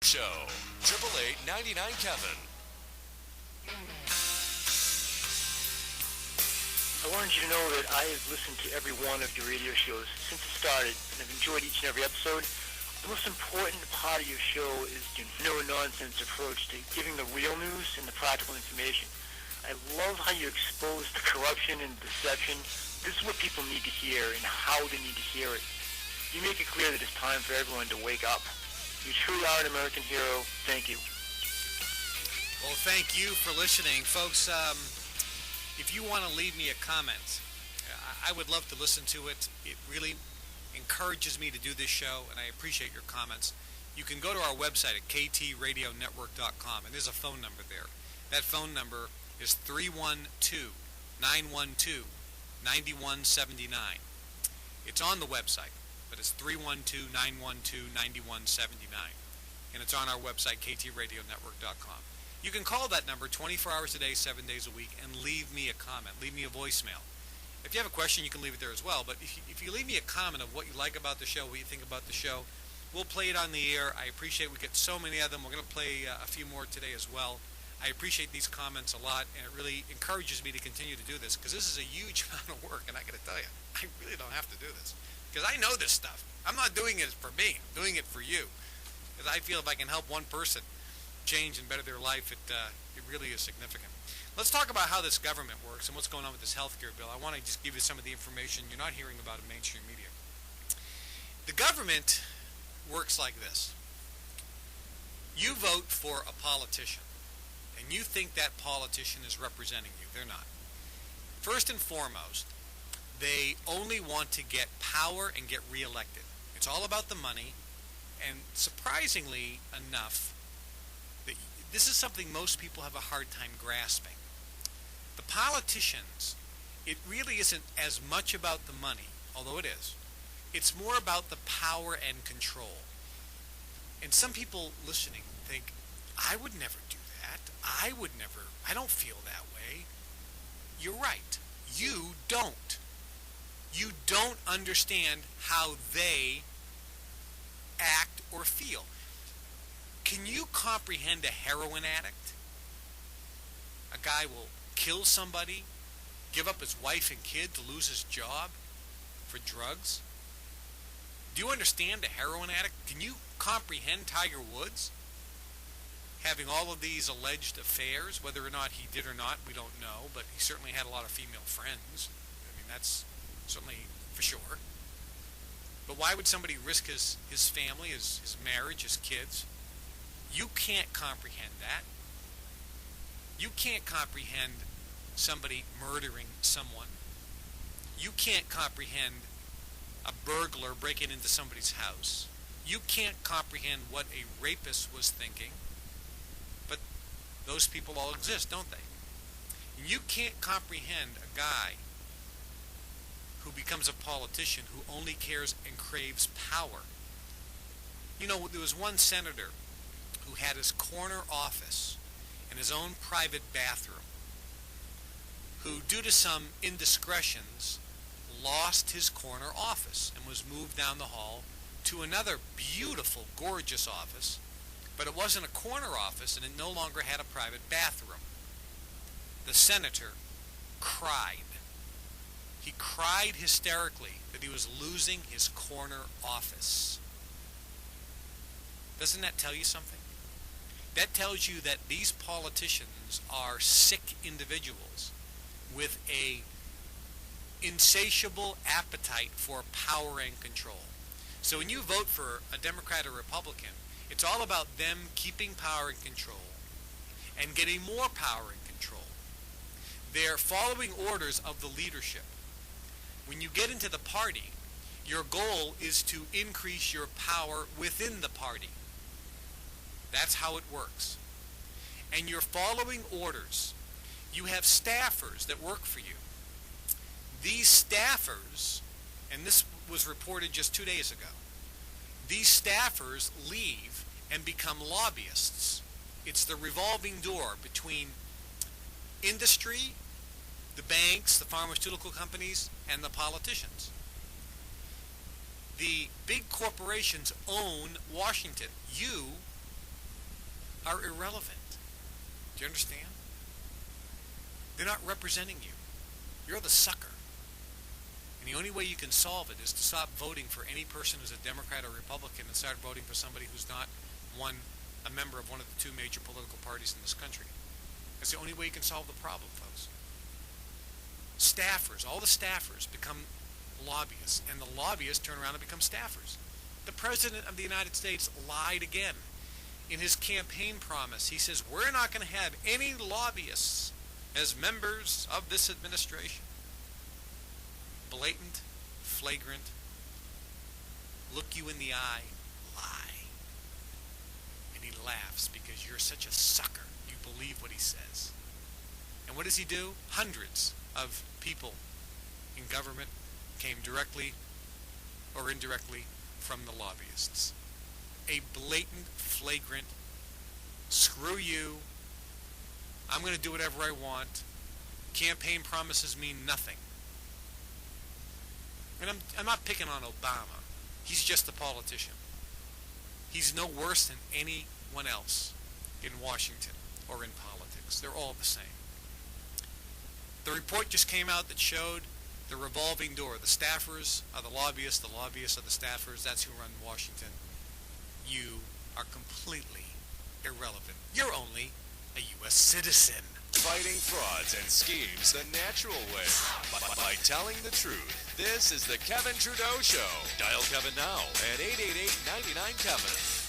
Show. 888 Kevin. I wanted you to know that I have listened to every one of your radio shows since it started, and I've enjoyed each and every episode. The most important part of your show is your no-nonsense approach to giving the real news and the practical information. I love how you expose the corruption and deception. This is what people need to hear and how they need to hear it. You make it clear that it's time for everyone to wake up. You truly are an American hero. Thank you. Well, thank you for listening. Folks, if you want to leave me a comment, I would love to listen to it. It really encourages me to do this show, and I appreciate your comments. You can go to our website at ktradionetwork.com, and there's a phone number there. That phone number is 312-912-9179. It's on the website, but it's 312-912-9179, and it's on our website, ktradionetwork.com. You can call that number 24 hours a day, 7 days a week, and leave me a comment. Leave me a voicemail. If you have a question, you can leave it there as well. But if you leave me a comment of what you like about the show, what you think about the show, we'll play it on the air. I appreciate we get so many of them. We're going to play a few more today as well. I appreciate these comments a lot, and it really encourages me to continue to do this, because this is a huge amount of work, and I got to tell you, I really don't have to do this, because I know this stuff. I'm not doing it for me. I'm doing it for you, because I feel if I can help one person change and better their life, it really is significant. Let's talk about how this government works and what's going on with this health care bill. I want to just give you some of the information you're not hearing about in mainstream media. The government works like this. You vote for a politician, and you think that politician is representing you. They're not. First and foremost, they only want to get power and get reelected. It's all about the money, and surprisingly enough, this is something most people have a hard time grasping. The politicians, it really isn't as much about the money, although it is. It's more about the power and control. And some people listening think, I would never do that. I don't feel that way. You're right. You don't. You don't understand how they act or feel. Can you comprehend a heroin addict? A guy will kill somebody, give up his wife and kid to lose his job for drugs? Do you understand a heroin addict? Can you comprehend Tiger Woods having all of these alleged affairs? Whether or not he did or not, we don't know, but he certainly had a lot of female friends. I mean, that's certainly for sure. But why would somebody risk his family, his marriage, his kids? You can't comprehend that. You can't comprehend somebody murdering someone. You can't comprehend a burglar breaking into somebody's house. You can't comprehend what a rapist was thinking. But those people all exist, don't they? And you can't comprehend a guy who becomes a politician who only cares and craves power. You know, there was one senator who had his corner office in his own private bathroom, who, due to some indiscretions, lost his corner office and was moved down the hall to another beautiful, gorgeous office, but it wasn't a corner office and it no longer had a private bathroom. The senator cried. He cried hysterically that he was losing his corner office. Doesn't that tell you something? That tells you that these politicians are sick individuals with a insatiable appetite for power and control. So when you vote for a Democrat or Republican, it's all about them keeping power and control and getting more power and control. They're following orders of the leadership. When you get into the party, your goal is to increase your power within the party. That's how it works. And you're following orders. You have staffers that work for you. These staffers, and this was reported just 2 days ago, these staffers leave and become lobbyists. It's the revolving door between industry, the banks, the pharmaceutical companies, and the politicians. The big corporations own Washington. You are irrelevant. Do you understand? They're not representing you. You're the sucker. And the only way you can solve it is to stop voting for any person who's a Democrat or Republican and start voting for somebody who's not a member of one of the two major political parties in this country. That's the only way you can solve the problem, folks. Staffers, all the staffers become lobbyists, and the lobbyists turn around and become staffers. The President of the United States lied again. In his campaign promise, he says, we're not going to have any lobbyists as members of this administration. Blatant, flagrant, look you in the eye, lie. And he laughs because you're such a sucker. You believe what he says. And what does he do? Hundreds of people in government came directly or indirectly from the lobbyists. A blatant, flagrant, screw you, I'm going to do whatever I want. Campaign promises mean nothing. And I'm not picking on Obama. He's just a politician. He's no worse than anyone else in Washington or in politics. They're all the same. The report just came out that showed the revolving door. The staffers are the lobbyists are the staffers. That's who run Washington. You are completely irrelevant. You're only a U.S. citizen. Fighting frauds and schemes the natural way by telling the truth. This is the Kevin Trudeau Show. Dial Kevin now at 888-99-KEVIN.